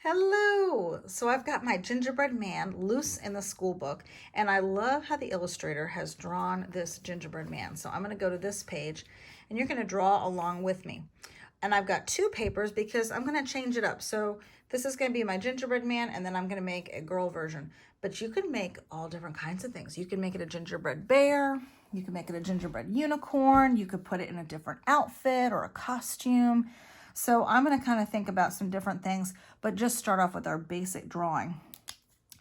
Hello! So I've got my gingerbread man loose in the school book, and I love how the illustrator has drawn this gingerbread man. So I'm going to go to this page, and you're going to draw along with me. And I've got two papers because I'm going to change it up. So this is going to be my gingerbread man, and then I'm going to make a girl version. But you can make all different kinds of things. You can make it a gingerbread bear. You can make it a gingerbread unicorn. You could put it in a different outfit or a costume. So I'm going to kind of think about some different things, but just start off with our basic drawing.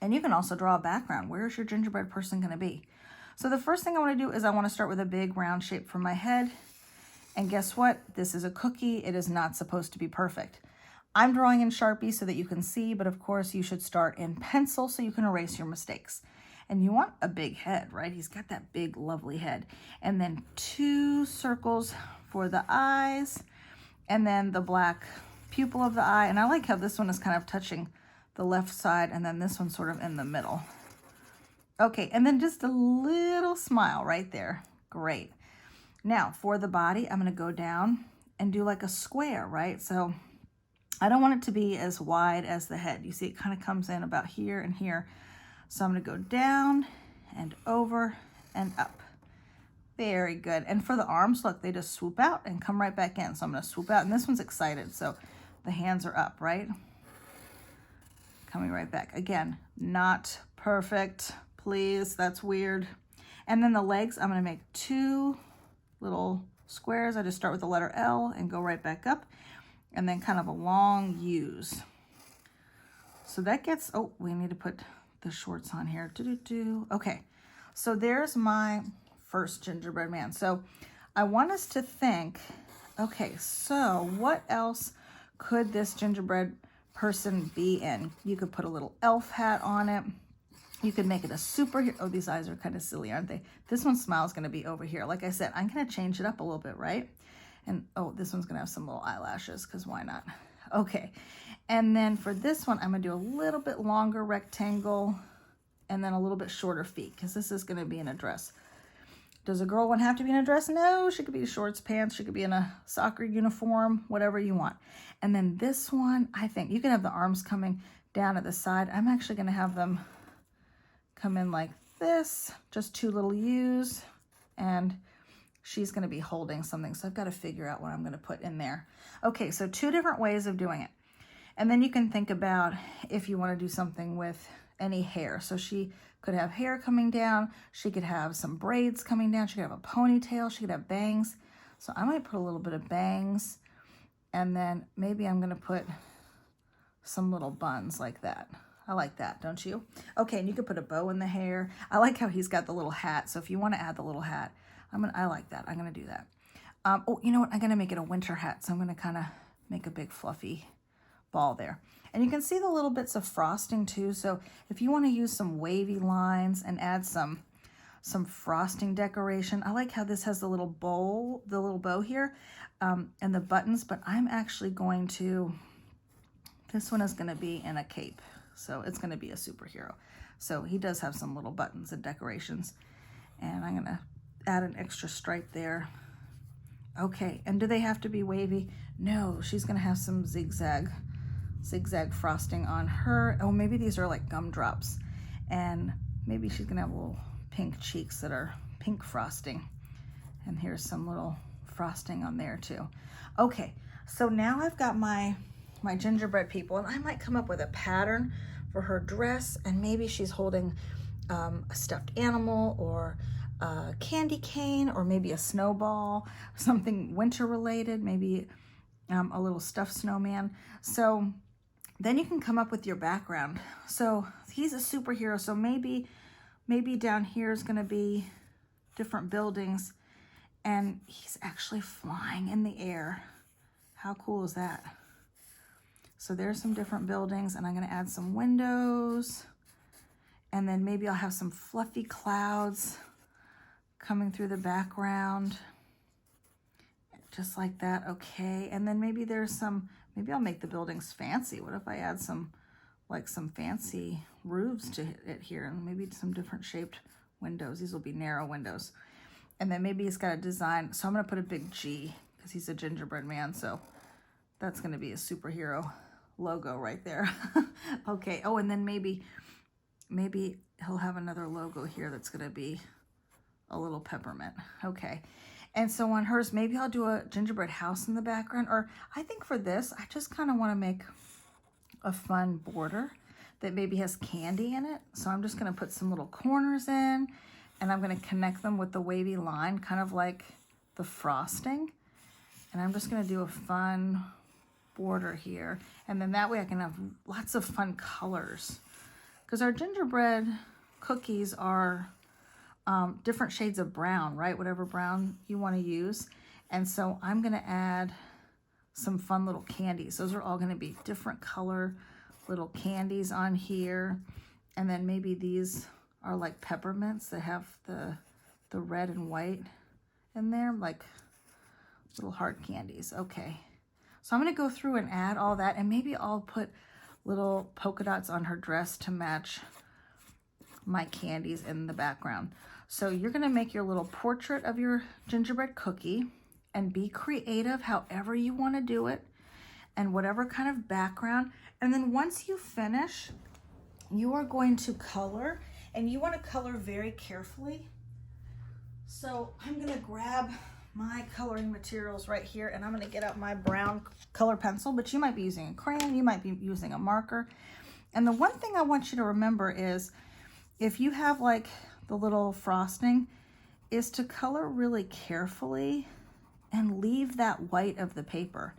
And you can also draw a background. Where is your gingerbread person going to be? So the first thing I want to do is I want to start with a big round shape for my head. And guess what? This is a cookie. It is not supposed to be perfect. I'm drawing in Sharpie so that you can see, but of course you should start in pencil so you can erase your mistakes. And you want a big head, right? He's got that big, lovely head. And then 2 circles for the eyes, and then the black pupil of the eye. And I like how this one is kind of touching the left side, and then this one's sort of in the middle. Okay, and then just a little smile right there. Great. Now for the body, I'm going to go down and do like a square, right? So I don't want it to be as wide as the head. You see, it kind of comes in about here and here. So I'm going to go down and over and up. Very good. And for the arms, look, they just swoop out and come right back in. So I'm going to swoop out, and this one's excited. So the hands are up, right? Coming right back. Again, not perfect. Please, that's weird. And then the legs, I'm going to make 2 little squares. I just start with the letter L and go right back up, and then kind of a long U's. So that gets, oh, we need to put the shorts on here. Okay, so there's my first gingerbread man. So I want us to think, okay, so what else could this gingerbread person be in? You could put a little elf hat on it. You could make it a superhero. Oh, these eyes are kind of silly, aren't they? This one's smile is going to be over here. Like I said, I'm going to change it up a little bit, right? And oh, this one's going to have some little eyelashes because why not? Okay. And then for this one, I'm going to do a little bit longer rectangle and then a little bit shorter feet because this is going to be in a dress. Does a girl one have to be in a dress? No, she could be shorts, pants. She could be in a soccer uniform, whatever you want. And then this one, I think you can have the arms coming down at the side. I'm actually going to have them come in like this, just 2 little U's, and she's going to be holding something. So I've got to figure out what I'm going to put in there. Okay, so 2 different ways of doing it. And then you can think about if you want to do something with any hair. So she could have hair coming down. She could have some braids coming down. She could have a ponytail. She could have bangs. So I might put a little bit of bangs. And then maybe I'm going to put some little buns like that. I like that, don't you? Okay, and you could put a bow in the hair. I like how he's got the little hat. So if you want to add the little hat, I like that. I'm going to do that. Oh, you know what? I'm going to make it a winter hat. So I'm going to kind of make a big fluffy ball there. And you can see the little bits of frosting too. So if you want to use some wavy lines and add some frosting decoration, I like how this has the little bow here, and the buttons, but I'm actually going to, this one is going to be in a cape. So it's going to be a superhero. So he does have some little buttons and decorations, and I'm going to add an extra stripe there. Okay, and do they have to be wavy? No, she's going to have some zigzag frosting on her. Oh, maybe these are like gumdrops, and maybe she's gonna have little pink cheeks that are pink frosting, and here's some little frosting on there too. Okay, so now I've got my gingerbread people, and I might come up with a pattern for her dress, and maybe she's holding a stuffed animal or a candy cane, or maybe a snowball, something winter related, maybe a little stuffed snowman. So then you can come up with your background. So he's a superhero, so maybe down here is going to be different buildings, and he's actually flying in the air. How cool is that? So there's some different buildings, and I'm going to add some windows, and then maybe I'll have some fluffy clouds coming through the background, just like that. Okay, and then maybe there's some, maybe I'll make the buildings fancy. What if I add some fancy roofs to it here, and maybe some different shaped windows. These will be narrow windows. And then maybe he's got a design. So I'm going to put a big G because he's a gingerbread man. So that's going to be a superhero logo right there. Okay. Oh, and then maybe he'll have another logo here that's going to be a little peppermint. Okay. And so on hers, maybe I'll do a gingerbread house in the background. Or I think for this, I just kind of want to make a fun border that maybe has candy in it. So I'm just going to put some little corners in, and I'm going to connect them with the wavy line, kind of like the frosting. And I'm just going to do a fun border here. And then that way I can have lots of fun colors. Because our gingerbread cookies are different shades of brown, right? Whatever brown you want to use. And so I'm going to add some fun little candies. Those are all going to be different color little candies on here. And then maybe these are like peppermints that have the red and white in there, like little hard candies. Okay. So I'm going to go through and add all that, and maybe I'll put little polka dots on her dress to match my candies in the background. So you're going to make your little portrait of your gingerbread cookie and be creative however you want to do it and whatever kind of background. And then once you finish, you are going to color, and you want to color very carefully. So I'm going to grab my coloring materials right here, and I'm going to get out my brown color pencil, but you might be using a crayon, you might be using a marker. And the one thing I want you to remember is, if you have like the little frosting, is to color really carefully and leave that white of the paper.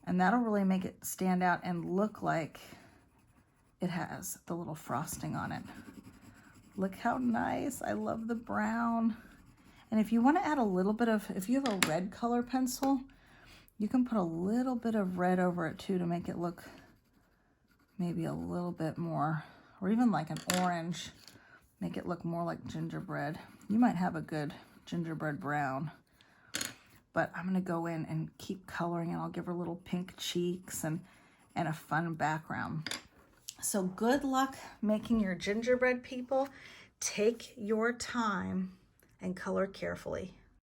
And that'll really make it stand out and look like it has the little frosting on it. Look how nice. I love the brown. And if you want to add a little bit of, if you have a red color pencil, you can put a little bit of red over it too to make it look maybe a little bit more, or even like an orange, make it look more like gingerbread. You might have a good gingerbread brown. But I'm going to go in and keep coloring, and I'll give her little pink cheeks and a fun background. So good luck making your gingerbread, people. Take your time and color carefully.